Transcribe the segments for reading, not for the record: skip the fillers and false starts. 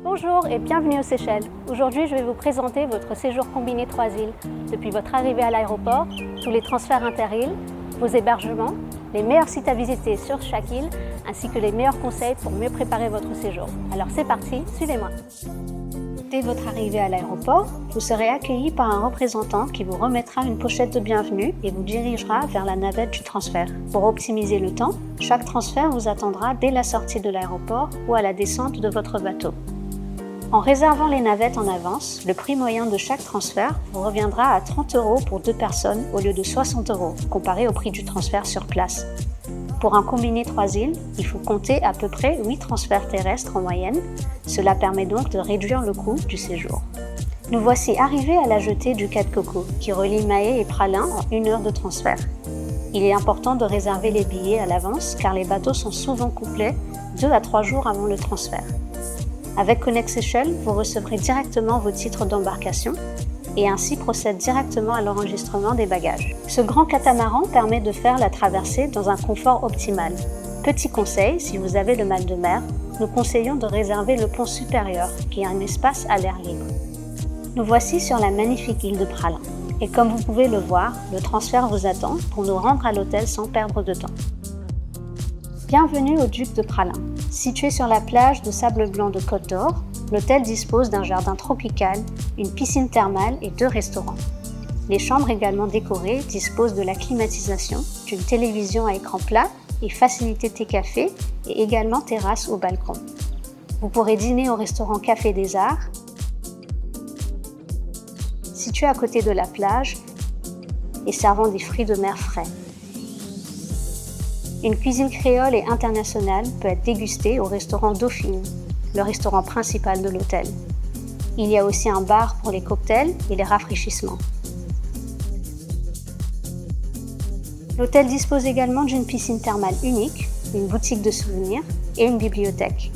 Bonjour et bienvenue aux Seychelles. Aujourd'hui, je vais vous présenter votre séjour combiné 3 îles. Depuis votre arrivée à l'aéroport, tous les transferts inter-îles, vos hébergements, les meilleurs sites à visiter sur chaque île, ainsi que les meilleurs conseils pour mieux préparer votre séjour. Alors c'est parti, suivez-moi. Dès votre arrivée à l'aéroport, vous serez accueilli par un représentant qui vous remettra une pochette de bienvenue et vous dirigera vers la navette du transfert. Pour optimiser le temps, chaque transfert vous attendra dès la sortie de l'aéroport ou à la descente de votre bateau. En réservant les navettes en avance, le prix moyen de chaque transfert vous reviendra à 30 € pour 2 personnes au lieu de 60 € comparé au prix du transfert sur place. Pour un combiné 3 îles, il faut compter à peu près 8 transferts terrestres en moyenne. Cela permet donc de réduire le coût du séjour. Nous voici arrivés à la jetée du Quai de Coco, qui relie Mahé et Praslin en 1 heure de transfert. Il est important de réserver les billets à l'avance car les bateaux sont souvent complets 2 à 3 jours avant le transfert. Avec Connect Seychelles, vous recevrez directement vos titres d'embarcation et ainsi procède directement à l'enregistrement des bagages. Ce grand catamaran permet de faire la traversée dans un confort optimal. Petit conseil, si vous avez le mal de mer, nous conseillons de réserver le pont supérieur, qui est un espace à l'air libre. Nous voici sur la magnifique île de Praslin. Et comme vous pouvez le voir, le transfert vous attend pour nous rendre à l'hôtel sans perdre de temps. Bienvenue au Duc de Praslin. Situé sur la plage de sable blanc de Côte d'Or, l'hôtel dispose d'un jardin tropical, une piscine thermale et 2 restaurants. Les chambres également décorées disposent de la climatisation, d'une télévision à écran plat et facilité thé-café et également terrasse au balcon. Vous pourrez dîner au restaurant Café des Arts, situé à côté de la plage et servant des fruits de mer frais. Une cuisine créole et internationale peut être dégustée au restaurant Dauphine, le restaurant principal de l'hôtel. Il y a aussi un bar pour les cocktails et les rafraîchissements. L'hôtel dispose également d'une piscine thermale unique, une boutique de souvenirs et une bibliothèque.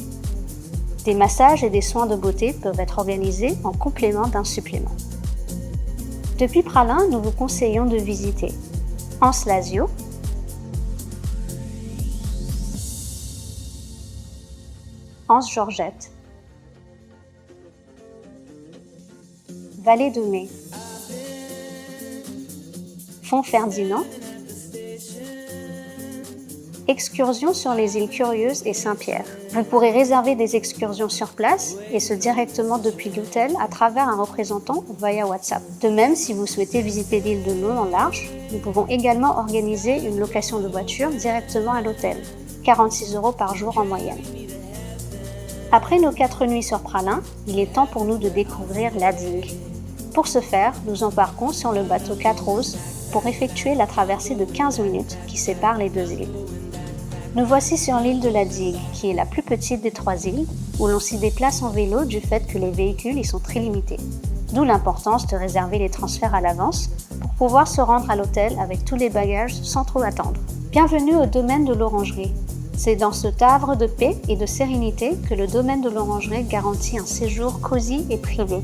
Des massages et des soins de beauté peuvent être organisés en complément d'un supplément. Depuis Praslin, nous vous conseillons de visiter Anse-Lazio, Anse-Georgette, Vallée de Mai, Font-Ferdinand, excursions sur les îles Curieuses et Saint-Pierre. Vous pourrez réserver des excursions sur place et ce directement depuis l'hôtel à travers un représentant via WhatsApp. De même, si vous souhaitez visiter l'île de long en large, nous pouvons également organiser une location de voiture directement à l'hôtel, 46 € par jour en moyenne. Après nos 4 nuits sur Praslin, il est temps pour nous de découvrir la digue. Pour ce faire, nous embarquons sur le bateau 4 Roses pour effectuer la traversée de 15 minutes qui sépare les 2 îles. Nous voici sur l'île de la Digue, qui est la plus petite des 3 îles, où l'on s'y déplace en vélo du fait que les véhicules y sont très limités. D'où l'importance de réserver les transferts à l'avance pour pouvoir se rendre à l'hôtel avec tous les bagages sans trop attendre. Bienvenue au domaine de l'Orangerie. C'est dans ce havre de paix et de sérénité que le domaine de l'Orangerie garantit un séjour cosy et privé.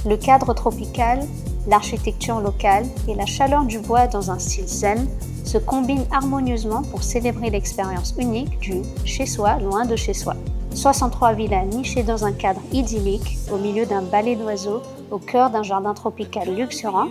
Le cadre tropical, l'architecture locale et la chaleur du bois dans un style zen se combinent harmonieusement pour célébrer l'expérience unique du « chez soi, loin de chez soi ». 63 villas nichées dans un cadre idyllique, au milieu d'un balai d'oiseaux, au cœur d'un jardin tropical luxuriant,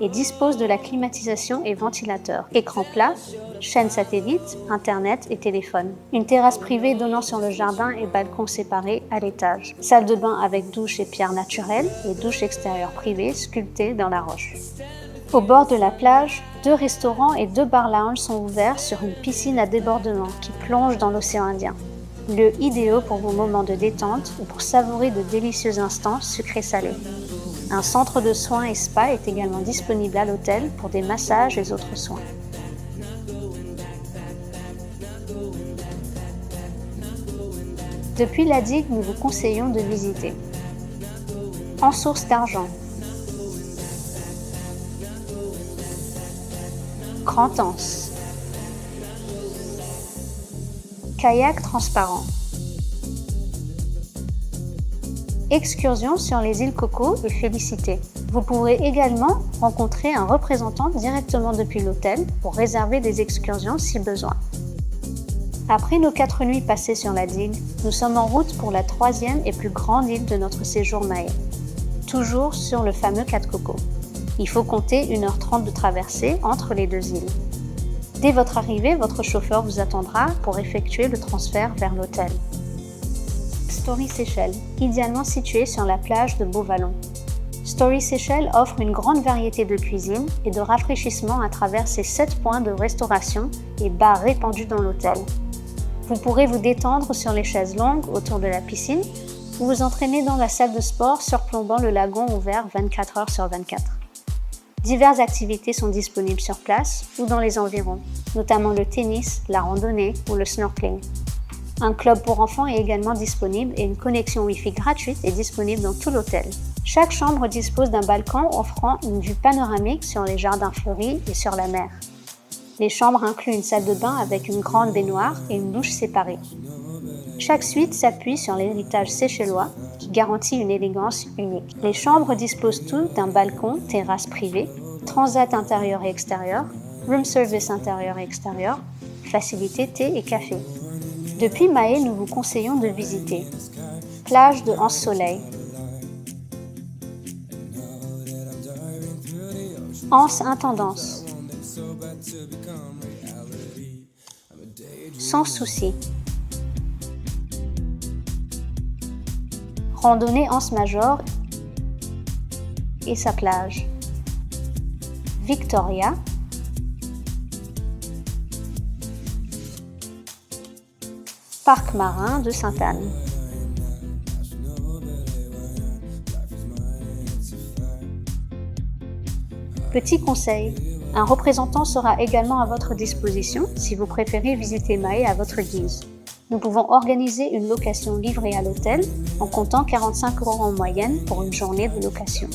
et dispose de la climatisation et ventilateur, écran plat, chaîne satellite, internet et téléphone. Une terrasse privée donnant sur le jardin et balcon séparés à l'étage. Salle de bain avec douche et pierre naturelle et douche extérieure privée sculptée dans la roche. Au bord de la plage, 2 restaurants et 2 bars lounge sont ouverts sur une piscine à débordement qui plonge dans l'océan Indien. Lieu idéal pour vos moments de détente ou pour savourer de délicieux instants sucrés-salés. Un centre de soins et spa est également disponible à l'hôtel pour des massages et autres soins. Depuis la digue, nous vous conseillons de visiter Ensource d'Argent, Grand-Anse, Kayak transparent, excursion sur les îles Coco et Félicité. Vous pourrez également rencontrer un représentant directement depuis l'hôtel pour réserver des excursions si besoin. Après nos 4 nuits passées sur la digue, nous sommes en route pour la 3e et plus grande île de notre séjour Mahé, toujours sur le fameux Cap Coco. Il faut compter 1h30 de traversée entre les deux îles. Dès votre arrivée, votre chauffeur vous attendra pour effectuer le transfert vers l'hôtel. Story Seychelles, idéalement situé sur la plage de Beauvallon. Story Seychelles offre une grande variété de cuisine et de rafraîchissement à travers ses 7 points de restauration et bars répandus dans l'hôtel. Vous pourrez vous détendre sur les chaises longues autour de la piscine ou vous entraîner dans la salle de sport surplombant le lagon ouvert 24 heures sur 24. Diverses activités sont disponibles sur place ou dans les environs, notamment le tennis, la randonnée ou le snorkeling. Un club pour enfants est également disponible et une connexion Wi-Fi gratuite est disponible dans tout l'hôtel. Chaque chambre dispose d'un balcon offrant une vue panoramique sur les jardins fleuris et sur la mer. Les chambres incluent une salle de bain avec une grande baignoire et une douche séparée. Chaque suite s'appuie sur l'héritage séchellois qui garantit une élégance unique. Les chambres disposent toutes d'un balcon, terrasse privée, transat intérieur et extérieur, room service intérieur et extérieur, facilité thé et café. Depuis Mahé, nous vous conseillons de visiter plage de Anse Soleil, Anse Intendance, Sans Souci, randonnée Anse Major et sa plage, Victoria, Parc marin de Sainte-Anne. Petit conseil, un représentant sera également à votre disposition si vous préférez visiter Mahé à votre guise. Nous pouvons organiser une location livrée à l'hôtel en comptant 45 € en moyenne pour une journée de location.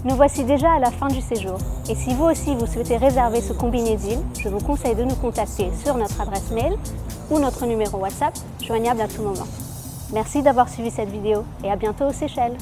Nous voici déjà à la fin du séjour. Et si vous aussi vous souhaitez réserver ce combiné d'îles, je vous conseille de nous contacter sur notre adresse mail ou notre numéro WhatsApp, joignable à tout moment. Merci d'avoir suivi cette vidéo et à bientôt aux Seychelles.